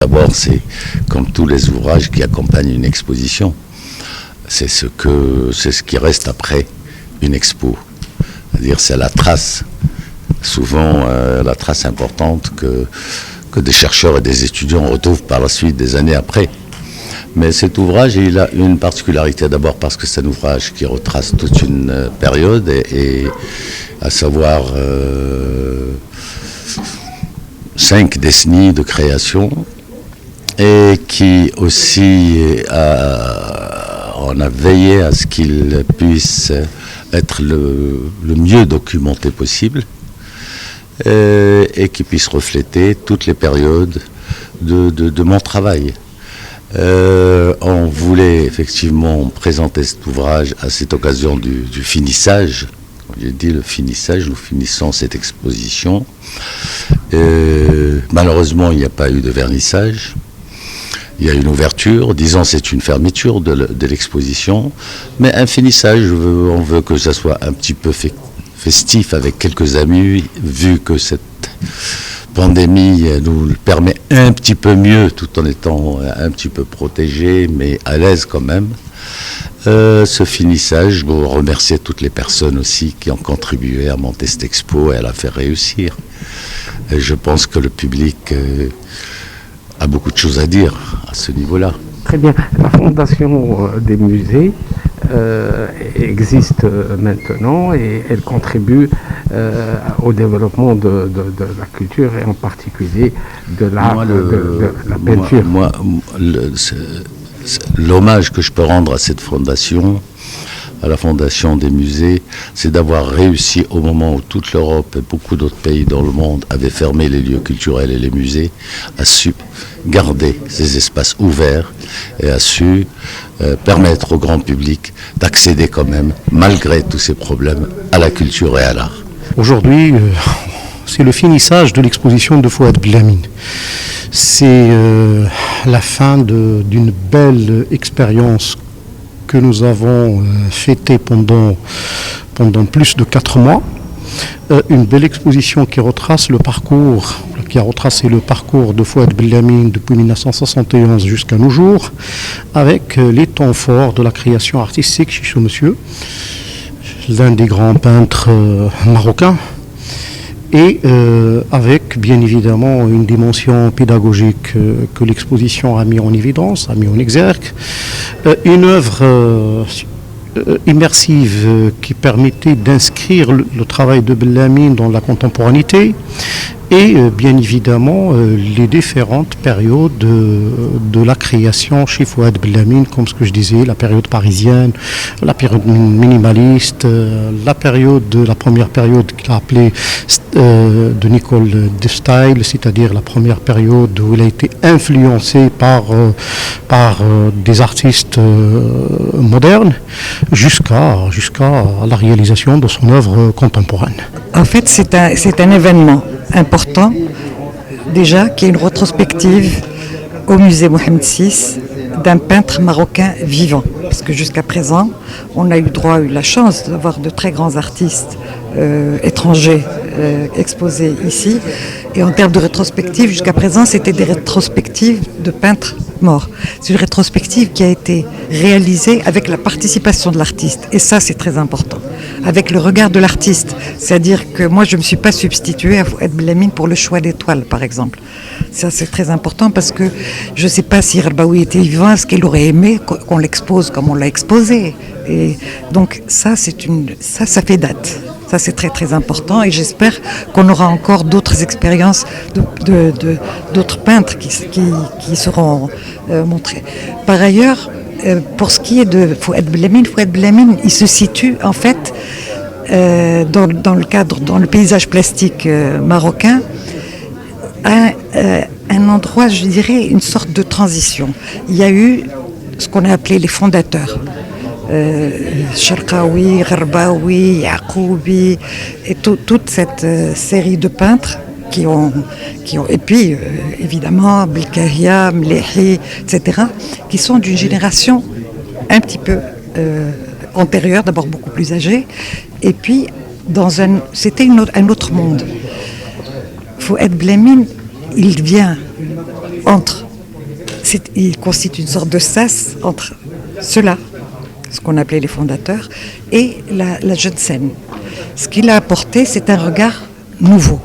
D'abord, c'est comme tous les ouvrages qui accompagnent une exposition. C'est ce qui reste après une expo. C'est-à-dire, c'est la trace, souvent la trace importante que des chercheurs et des étudiants retrouvent par la suite des années après. Mais cet ouvrage, il a une particularité d'abord parce que c'est un ouvrage qui retrace toute une période et à savoir 5 décennies de création et qui aussi on a veillé à ce qu'il puisse être le mieux documenté possible et qui puisse refléter toutes les périodes de mon travail. On voulait effectivement présenter cet ouvrage à cette occasion du finissage. J'ai dit le finissage, nous finissons cette exposition. Malheureusement, il n'y a pas eu de vernissage. Il y a une ouverture, disons c'est une fermeture de l'exposition, mais un finissage, on veut que ça soit un petit peu festif avec quelques amis, vu que cette pandémie nous le permet un petit peu mieux, tout en étant un petit peu protégé, mais à l'aise quand même. Ce finissage, je veux remercier toutes les personnes aussi qui ont contribué à monter cette expo et à la faire réussir. Et je pense que le public a beaucoup de choses à dire à ce niveau-là. Très bien. La Fondation des musées existe maintenant et elle contribue au développement de la culture et en particulier de l'art, de la peinture. L'hommage que je peux rendre à cette fondation, à la Fondation des musées, c'est d'avoir réussi au moment où toute l'Europe et beaucoup d'autres pays dans le monde avaient fermé les lieux culturels et les musées, a su garder ces espaces ouverts et a su permettre au grand public d'accéder quand même, malgré tous ces problèmes, à la culture et à l'art. Aujourd'hui, c'est le finissage de l'exposition de Fouad Bellamine. C'est la fin d'une belle expérience que nous avons fêtée pendant plus de 4 mois. Une belle exposition qui retrace qui a retracé le parcours de Fouad Bellamine depuis 1971 jusqu'à nos jours, avec les temps forts de la création artistique chez ce monsieur, l'un des grands peintres marocains, et avec bien évidemment une dimension pédagogique que l'exposition a mis en évidence, a mis en exergue, une œuvre immersive qui permettait d'inscrire le travail de Bellamine dans la contemporanité et bien évidemment les différentes périodes de la création chez Fouad Bellamine, comme ce que je disais, la période parisienne, la période minimaliste, la première période qu'il a appelée de Nicole de Style, c'est-à-dire la première période où il a été influencé par des artistes modernes, jusqu'à la réalisation de son œuvre contemporaine. En fait, c'est un événement important, déjà, qui est une rétrospective au musée Mohamed VI d'un peintre marocain vivant. Parce que jusqu'à présent, on a eu la chance d'avoir de très grands artistes étrangers exposés ici. Et en termes de rétrospective, jusqu'à présent, c'était des rétrospectives de peintres morts. C'est une rétrospective qui a été réalisée avec la participation de l'artiste. Et ça, c'est très important. Avec le regard de l'artiste. C'est-à-dire que moi, je ne me suis pas substituée à Fouad Bellamine pour le choix d'étoiles, par exemple. Ça, c'est très important parce que je ne sais pas si Rbaoui était vivant, est-ce qu'il aurait aimé qu'on l'expose comme on l'a exposé. Et donc, ça fait date. Ça, c'est très, très important et j'espère qu'on aura encore d'autres expériences d'autres peintres qui seront montrés. Par ailleurs, pour ce qui est de Fouad Bellamine, il se situe en fait dans le paysage plastique marocain à un endroit, je dirais, une sorte de transition. Il y a eu ce qu'on a appelé les fondateurs. Cherkaoui, Rbaoui, Yaqoubi et toute cette série de peintres qui ont et puis évidemment Belkahia, Mlehi, etc., qui sont d'une génération un petit peu antérieure, d'abord beaucoup plus âgée, et puis c'était un autre monde. Fouad Bellamine, il vient entre il constitue une sorte de sas entre ceux-là, ce qu'on appelait les fondateurs, et la jeune scène. Ce qu'il a apporté, c'est un regard nouveau.